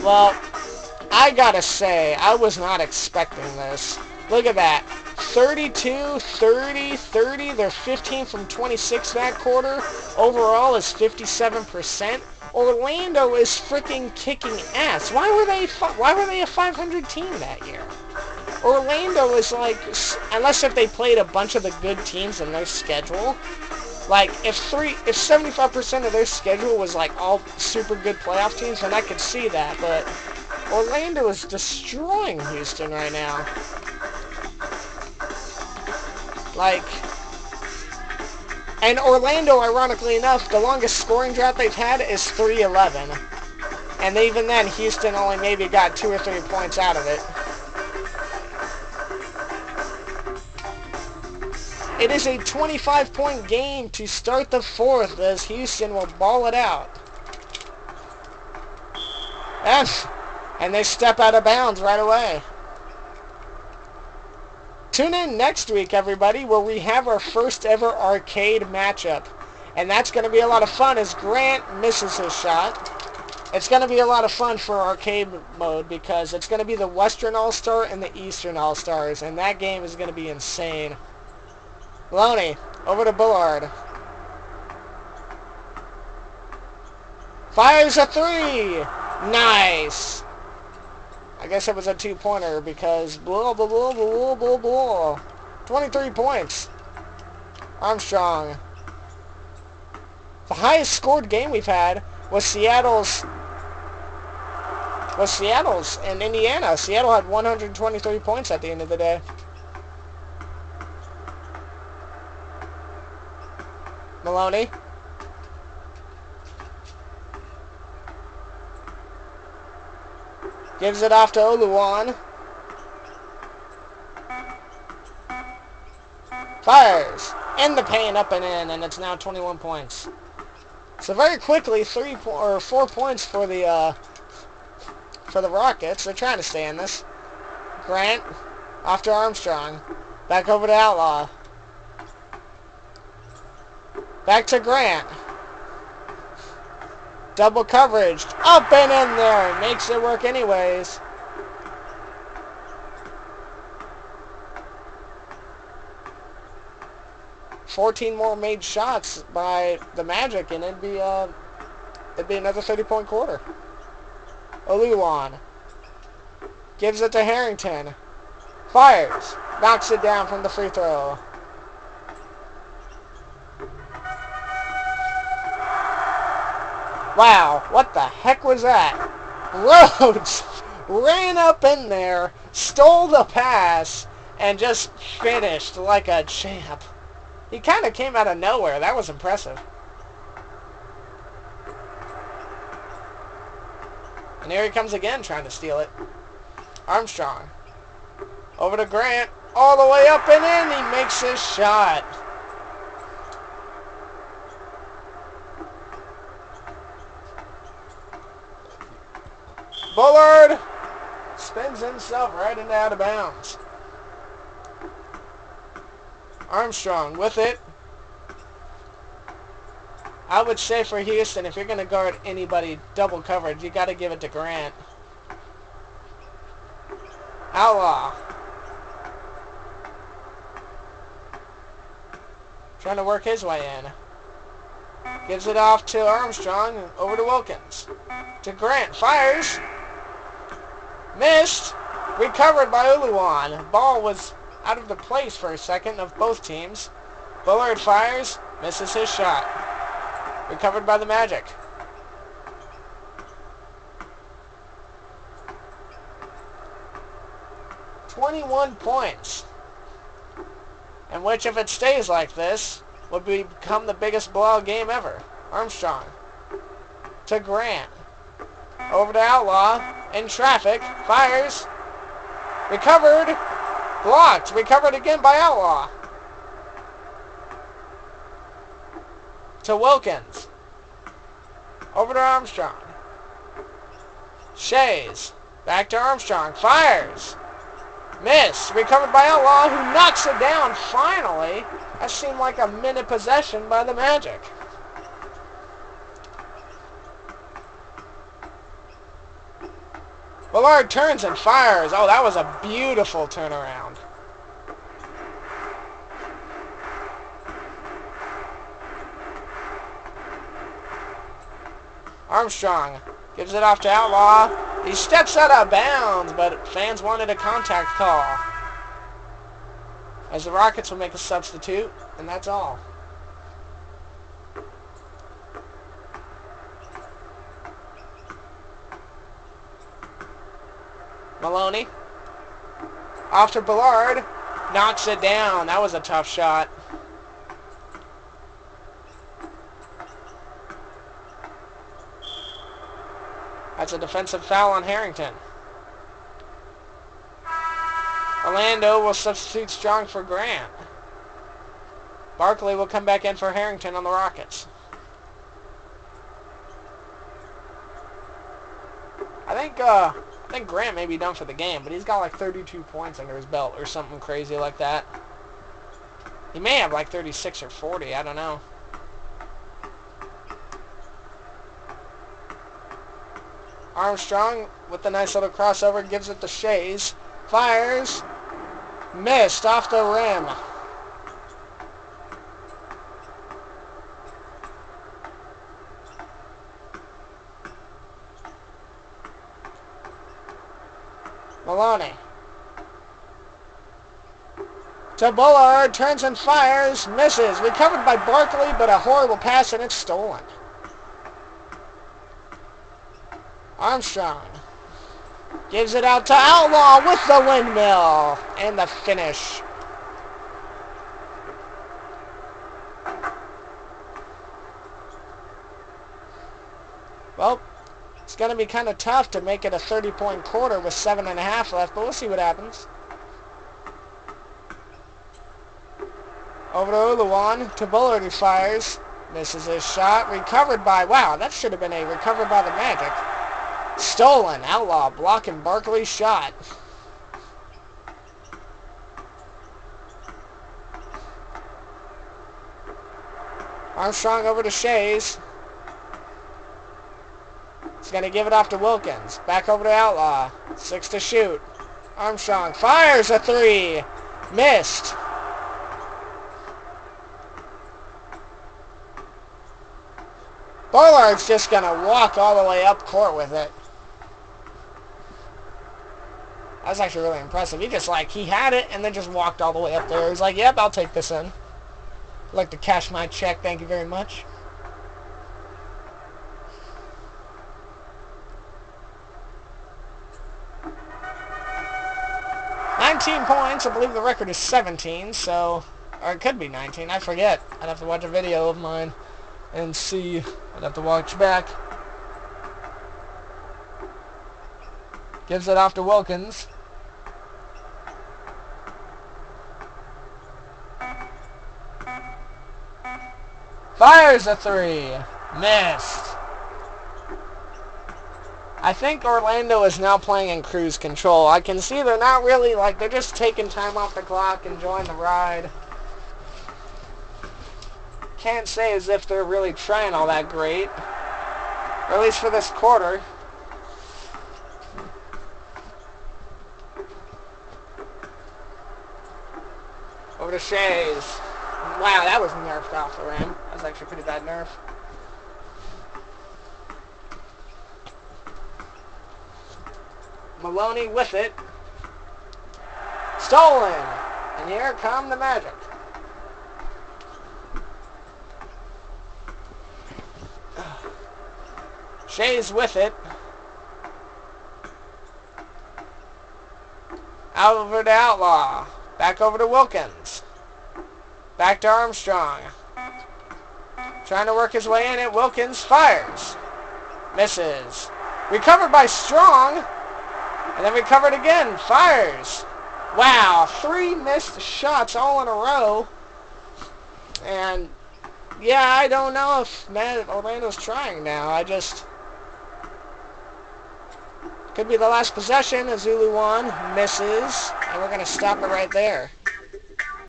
Well, I gotta say, I was not expecting this. Look at that. 32, 30, 30. They're 15 from 26 that quarter. Overall is 57%. Orlando is freaking kicking ass. Why were they a 500 team that year? Orlando is like, unless if they played a bunch of the good teams in their schedule, like if 75% of their schedule was like all super good playoff teams, then I could see that. But Orlando is destroying Houston right now. Like, and Orlando, ironically enough, the longest scoring drought they've had is 3-11. And even then, Houston only maybe got 2 or 3 points out of it. It is a 25-point game to start the 4th as Houston will ball it out. And they step out of bounds right away. Tune in next week, everybody, where we have our first ever arcade matchup. And that's going to be a lot of fun as Grant misses his shot. It's going to be a lot of fun for arcade mode because it's going to be the Western All-Star and the Eastern All-Stars. And that game is going to be insane. Maloney, over to Bullard. Fires a 3! Nice! I guess it was a 2-pointer because blah, blah, blah, blah, blah, blah. 23 points. Armstrong. The highest scored game we've had was Seattle's in Indiana. Seattle had 123 points at the end of the day. Maloney. Gives it off to Oluwan. Fires. In the paint, up and in, and it's now 21 points. So very quickly, 4 points for the Rockets. They're trying to stay in this. Grant, off to Armstrong. Back over to Outlaw. Back to Grant. Double coverage. Up and in there. Makes it work anyways. $14 more made shots by the Magic, and it'd be another 30-point quarter. Oluwan gives it to Harrington. Fires. Knocks it down from the free throw. Wow, what the heck was that? Rhodes ran up in there, stole the pass, and just finished like a champ. He kind of came out of nowhere. That was impressive. And here he comes again trying to steal it. Armstrong. Over to Grant. All the way up and in. He makes his shot. Bullard spins himself right into out of bounds. Armstrong with it. I would say for Houston, if you're going to guard anybody double coverage, you got to give it to Grant. Outlaw. Trying to work his way in. Gives it off to Armstrong. Over to Wilkins. To Grant. Fires. Missed. Recovered by Oluwan. Ball was out of the place for a second of both teams. Bullard fires. Misses his shot. Recovered by the Magic. $21 points. And which, if it stays like this, would become the biggest blowout game ever. Armstrong. To Grant. Over to Outlaw. In traffic. Fires. Recovered. Blocked. Recovered again by Outlaw. To Wilkins. Over to Armstrong. Shays. Back to Armstrong. Fires. Miss. Recovered by Outlaw, who knocks it down finally. That seemed like a minute possession by the Magic. Ballard turns and fires. Oh, that was a beautiful turnaround. Armstrong gives it off to Outlaw. He steps out of bounds, but fans wanted a contact call. As the Rockets will make a substitute, and that's all. Maloney. Off to Ballard. Knocks it down. That was a tough shot. That's a defensive foul on Harrington. Orlando will substitute Strong for Grant. Barkley will come back in for Harrington on the Rockets. I think Grant may be done for the game, but he's got like 32 points under his belt or something crazy like that. He may have like 36 or 40, I don't know. Armstrong with the nice little crossover gives it to Shays. Fires. Missed off the rim. Maloney. To Bullard. Turns and fires. Misses. Recovered by Barkley, but a horrible pass, and it's stolen. Armstrong gives it out to Outlaw with the windmill and the finish. Well, it's going to be kind of tough to make it a 30-point quarter with 7.5 left, but we'll see what happens. Over to Uluwan, to Bullard, who fires. Misses his shot. Recovered by, wow, that should have been a recovered by the Magic. Stolen. Outlaw blocking Barkley's shot. Armstrong over to Shays. He's going to give it off to Wilkins. Back over to Outlaw. 6 to shoot. Armstrong fires a 3. Missed. Bullard's just going to walk all the way up court with it. That was actually really impressive. He had it and then just walked all the way up there. He's like, yep, I'll take this in. I'd like to cash my check. Thank you very much. $19 points. I believe the record is 17, so... Or it could be 19. I forget. I'd have to watch a video of mine and see. I'd have to watch back. Gives it off to Wilkins. Fires a 3. Missed. I think Orlando is now playing in cruise control. I can see they're not really, they're just taking time off the clock, enjoying the ride. Can't say as if they're really trying all that great. Or at least for this quarter. Over to Shays. Wow, that was nerfed off the rim. That was actually a pretty bad nerf. Maloney with it. Stolen. And here come the Magic. Shays with it. Over to Outlaw. Back over to Wilkins. Back to Armstrong. Trying to work his way in it. Wilkins fires. Misses. Recovered by Strong. And then recovered again. Fires. Wow. 3 missed shots all in a row. And, yeah, I don't know if Orlando's trying now. Could be the last possession as Uluwan misses. And we're going to stop it right there.